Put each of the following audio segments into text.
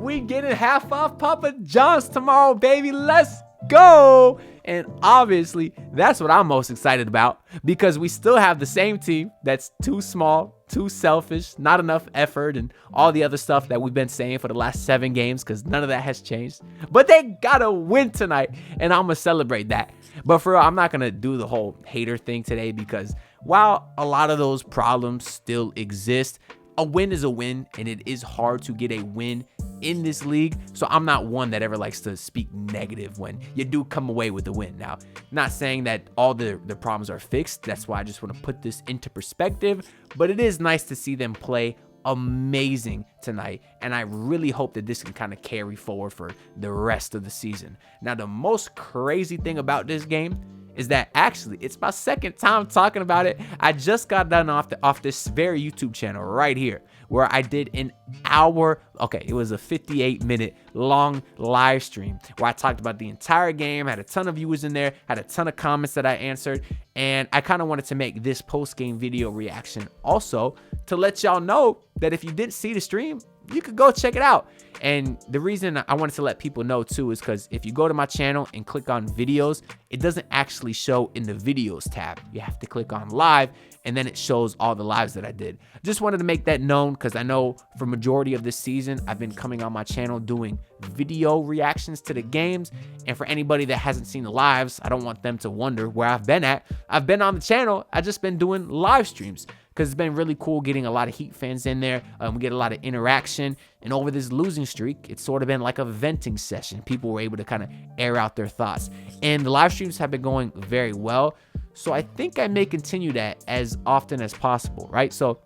We getting half off Papa John's tomorrow, baby. Let's go. And obviously, that's what I'm most excited about because we still have the same team that's too small, too selfish, not enough effort, and all the other stuff that we've been saying for the last 7 games because none of that has changed. But they gotta win tonight, and I'm gonna celebrate that. But for real, I'm not gonna do the whole hater thing today because while a lot of those problems still exist, a win is a win, and it is hard to get a win in this league. So I'm not one that ever likes to speak negative when you do come away with a win. Now, not saying that all the problems are fixed. That's why I just want to put this into perspective. But it is nice to see them play amazing tonight, and I really hope that this can kind of carry forward for the rest of the season. Now, the most crazy thing about this game is that actually it's my second time talking about it. I just got done off this very YouTube channel right here where I did an hour, it was a 58-minute long live stream where I talked about the entire game, had a ton of viewers in there, had a ton of comments that I answered, and I kind of wanted to make this post-game video reaction also to let y'all know that if you didn't see the stream, you could go check it out. And the reason I wanted to let people know too is because if you go to my channel and click on videos, it doesn't actually show in the videos tab. You have to click on live, and then it shows all the lives that I did. Just wanted to make that known because I know for majority of this season, I've been coming on my channel doing video reactions to the games. And for anybody that hasn't seen the lives, I don't want them to wonder where I've been at. I've been on the channel. I just been doing live streams because it's been really cool getting a lot of Heat fans in there. We get a lot of interaction. And over this losing streak, it's sort of been like a venting session. People were able to kind of air out their thoughts. And the live streams have been going very well. So I think I may continue that as often as possible, right? So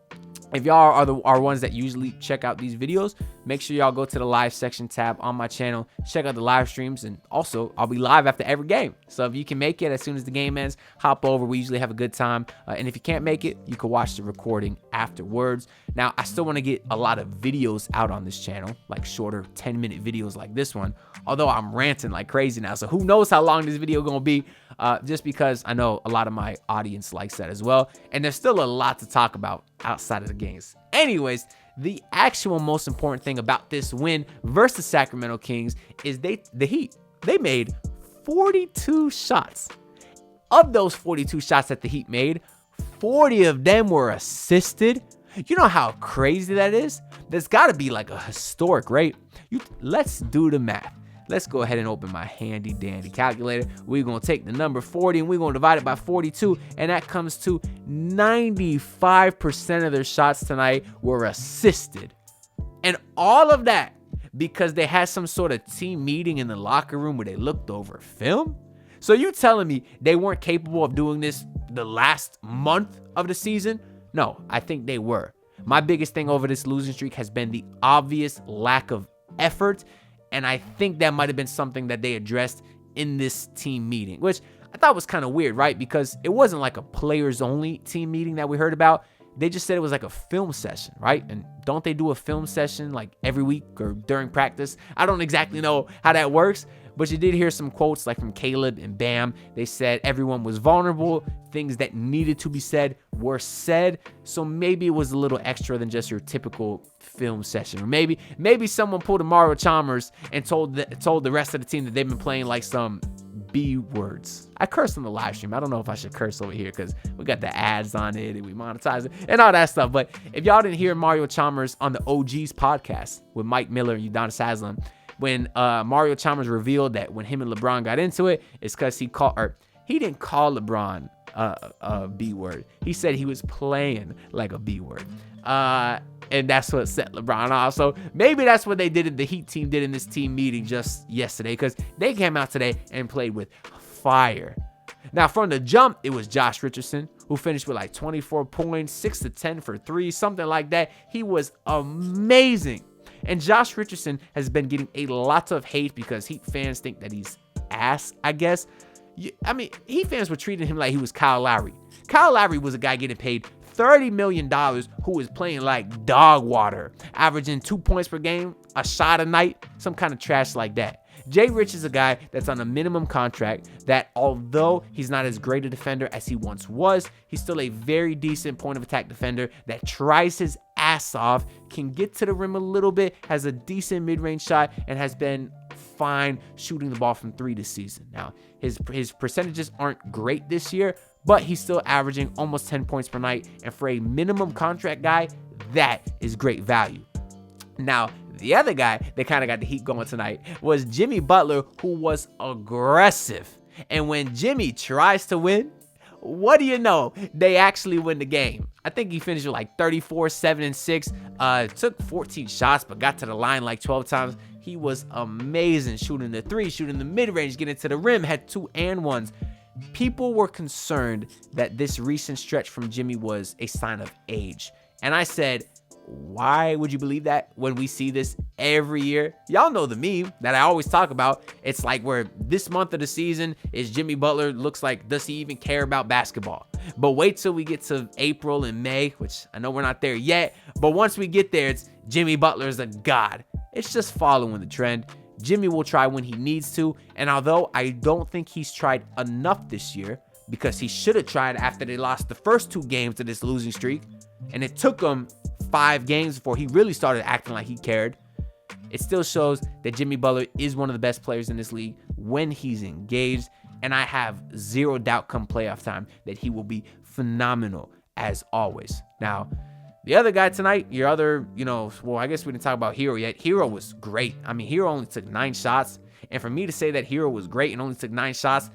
if y'all are ones that usually check out these videos, make sure y'all go to the live section tab on my channel, check out the live streams, and also I'll be live after every game. So if you can make it as soon as the game ends, hop over. We usually have a good time. And if you can't make it, you can watch the recording afterwards. Now, I still want to get a lot of videos out on this channel, like shorter 10-minute videos like this one, although I'm ranting like crazy now. So who knows how long this video gonna be, just because I know a lot of my audience likes that as well. And there's still a lot to talk about outside of the games. Anyways, the actual most important thing about this win versus Sacramento Kings is the Heat. They made 42 shots. Of those 42 shots that the Heat made, 40 of them were assisted. You know how crazy that is? That's got to be like a historic rate. Let's do the math. Let's go ahead and open my handy dandy calculator. We're going to take the number 40 and we're going to divide it by 42. And that comes to 95% of their shots tonight were assisted. And all of that because they had some sort of team meeting in the locker room where they looked over film. So you telling me they weren't capable of doing this the last month of the season? No, I think they were. My biggest thing over this losing streak has been the obvious lack of effort. And I think that might have been something that they addressed in this team meeting, which I thought was kind of weird, right? Because it wasn't like a players only team meeting that we heard about. They just said it was like a film session, right? And don't they do a film session like every week or during practice? I don't exactly know how that works, but you did hear some quotes like from Caleb and Bam. They said everyone was vulnerable. Things that needed to be said were said. So maybe it was a little extra than just your typical film session. Or maybe someone pulled a Mario Chalmers and told the rest of the team that they've been playing like some B words. I cursed on the live stream. I don't know if I should curse over here because we got the ads on it and we monetize it and all that stuff. But if y'all didn't hear Mario Chalmers on the OGs podcast with Mike Miller and Udonis Haslam, when Mario Chalmers revealed that when him and LeBron got into it, it's because he didn't call LeBron a B word. He said he was playing like a B word. And that's what set LeBron off. So maybe that's what they did. The Heat team did in this team meeting just yesterday because they came out today and played with fire. Now, from the jump, it was Josh Richardson who finished with like 24 points, 6 to 10 for 3, something like that. He was amazing. And Josh Richardson has been getting a lot of hate because Heat fans think that he's ass, I guess. Heat fans were treating him like he was Kyle Lowry. Kyle Lowry was a guy getting paid $30 million who was playing like dog water, averaging 2 points per game, a shot a night, some kind of trash like that. Jay Rich is a guy that's on a minimum contract that, although he's not as great a defender as he once was, he's still a very decent point of attack defender that tries his ass blasts off, can get to the rim a little bit, has a decent mid-range shot, and has been fine shooting the ball from 3 this season. Now, his percentages aren't great this year, but he's still averaging almost 10 points per night. And for a minimum contract guy, that is great value. Now, the other guy that kind of got the heat going tonight was Jimmy Butler, who was aggressive. And when Jimmy tries to win, what do you know? They actually win the game. I think he finished with like 34, 7, and 6. Took 14 shots, but got to the line like 12 times. He was amazing shooting the 3, shooting the mid-range, getting to the rim, had 2 and 1s. People were concerned that this recent stretch from Jimmy was a sign of age. And I said, why would you believe that when we see this every year? Y'all know the meme that I always talk about. It's like where this month of the season is Jimmy Butler looks like, does he even care about basketball? But wait till we get to April and May, which I know we're not there yet. But once we get there, it's Jimmy Butler is a god. It's just following the trend. Jimmy will try when he needs to. And although I don't think he's tried enough this year, because he should have tried after they lost the first 2 games of this losing streak, and it took him 5 games before he really started acting like he cared, it still shows that Jimmy Butler is one of the best players in this league when he's engaged. And I have zero doubt come playoff time that he will be phenomenal as always. Now, the other guy tonight, your other, well, I guess we didn't talk about Hero yet. Hero was great. I mean, Hero only took 9 shots. And for me to say that Hero was great and only took 9 shots,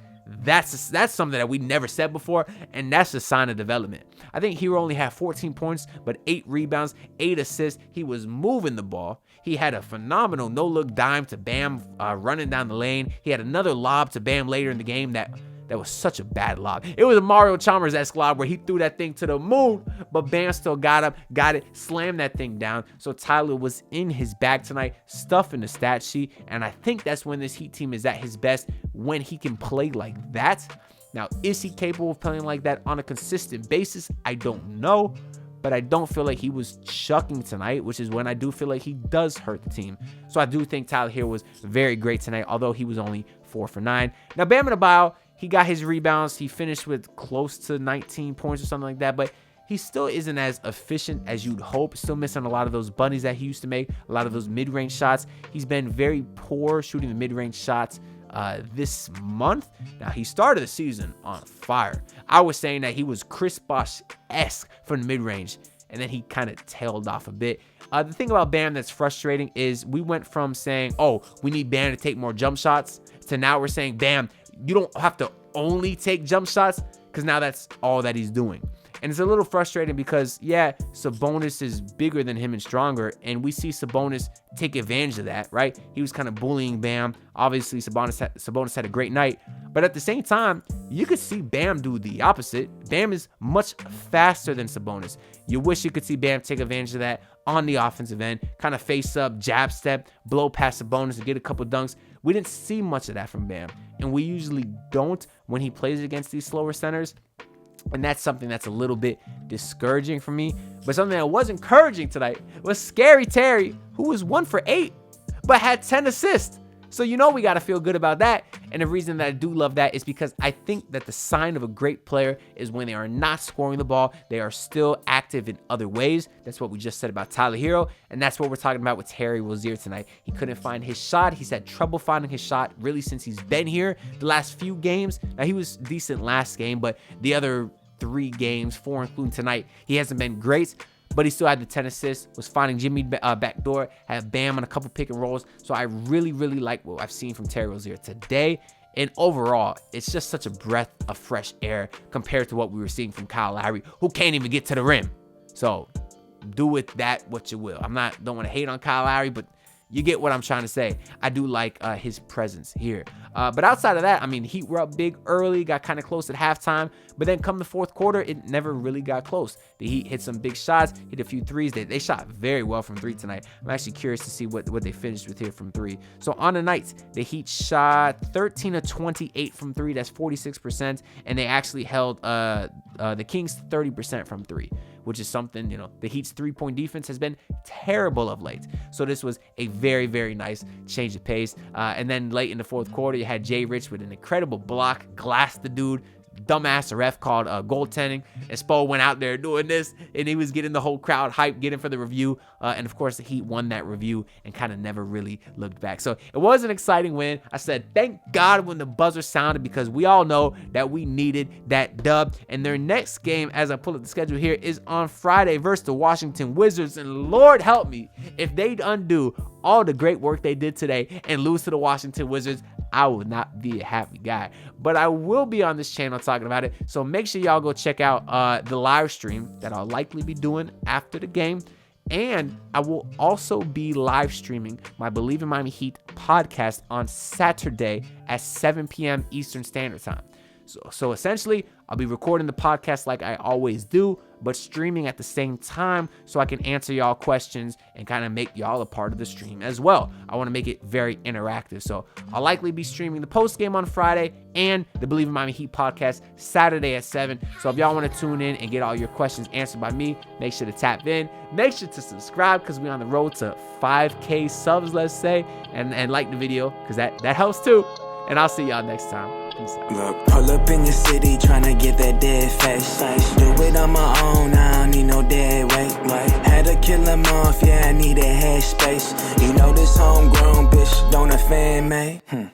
that's something that we never said before, and that's a sign of development. I think Hero only had 14 points, but 8 rebounds, 8 assists. He was moving the ball. He had a phenomenal no-look dime to Bam running down the lane. He had another lob to Bam later in the game that was such a bad lob. It was a Mario Chalmers-esque lob where he threw that thing to the moon, but Bam still got up, got it, slammed that thing down. So Tyler was in his bag tonight, stuff in the stat sheet, and I think that's when this Heat team is at his best, when he can play like that. Now, is he capable of playing like that on a consistent basis? I don't know, but I don't feel like he was chucking tonight, which is when I do feel like he does hurt the team. So I do think Tyler Hero was very great tonight, although he was only 4 for 9. Now, Bam Adebayo, he got his rebounds. He finished with close to 19 points or something like that, but he still isn't as efficient as you'd hope. Still missing a lot of those bunnies that he used to make, a lot of those mid-range shots. He's been very poor shooting the mid-range shots this month. Now, he started the season on fire. I was saying that he was Chris Bosh-esque from the mid-range, and then he kind of tailed off a bit. The thing about Bam that's frustrating is we went from saying, oh, we need Bam to take more jump shots, to now we're saying, Bam, you don't have to only take jump shots, because now that's all that he's doing. And it's a little frustrating because, yeah, Sabonis is bigger than him and stronger, and we see Sabonis take advantage of that, right? He was kind of bullying Bam. Obviously, Sabonis had a great night, but at the same time, you could see Bam do the opposite. Bam is much faster than Sabonis. You wish you could see Bam take advantage of that on the offensive end, kind of face up, jab step, blow past Sabonis and get a couple dunks. We didn't see much of that from Bam, and we usually don't when he plays against these slower centers. And that's something that's a little bit discouraging for me. But something that was encouraging tonight was Scary Terry, who was 1 for 8, but had 10 assists. So we got to feel good about that. And the reason that I do love that is because I think that the sign of a great player is when they are not scoring the ball, they are still active in other ways. That's what we just said about Tyler Hero. And that's what we're talking about with Terry Rozier tonight. He couldn't find his shot. He's had trouble finding his shot really since he's been here the last few games. Now, he was decent last game, but the other 3 games, 4 including tonight, he hasn't been great. But he still had the 10 assists, was finding Jimmy backdoor, had Bam on a couple pick and rolls. So I really, really like what I've seen from Terry Rozier today. And overall, it's just such a breath of fresh air compared to what we were seeing from Kyle Lowry, who can't even get to the rim. So do with that what you will. Don't want to hate on Kyle Lowry, but you get what I'm trying to say. I do like his presence here. But outside of that, Heat were up big early, got kind of close at halftime, but then come the fourth quarter, it never really got close. The Heat hit some big shots, hit a few threes. They shot very well from 3 tonight. I'm actually curious to see what they finished with here from 3. So on the night, the Heat shot 13 of 28 from 3. That's 46%. And they actually held the Kings 30% from 3. Which is something, the Heat's 3-point defense has been terrible of late. So this was a very, very nice change of pace. And then late in the fourth quarter, you had Jay Rich with an incredible block, glassed the dude, dumbass ref called goaltending, and Spo went out there doing this, and he was getting the whole crowd hyped, getting for the review, and of course the Heat won that review and kind of never really looked back. So it was an exciting win. I said thank God when the buzzer sounded, because we all know that we needed that dub. And their next game, as I pull up the schedule here, is on Friday versus the Washington Wizards, and Lord help me if they undo all the great work they did today and lose to the Washington Wizards. I would not be a happy guy, but I will be on this channel talking about it. So make sure y'all go check out the live stream that I'll likely be doing after the game. And I will also be live streaming my Believe in Miami Heat podcast on Saturday at 7 p.m. Eastern Standard Time. So essentially, I'll be recording the podcast like I always do, but streaming at the same time so I can answer y'all questions and kind of make y'all a part of the stream as well. I want to make it very interactive. So I'll likely be streaming the post game on Friday and the Believe in Miami Heat podcast Saturday at 7. So if y'all want to tune in and get all your questions answered by me, make sure to tap in. Make sure to subscribe, because we're on the road to 5K subs, let's say, and like the video, because that helps too. And I'll see y'all next time. Peace out. Look, pull up in your city tryna get that dead face. Do it on my own, I don't need no dead weight. Had to kill him off, yeah, I need a head space. You know this homegrown bitch don't offend me.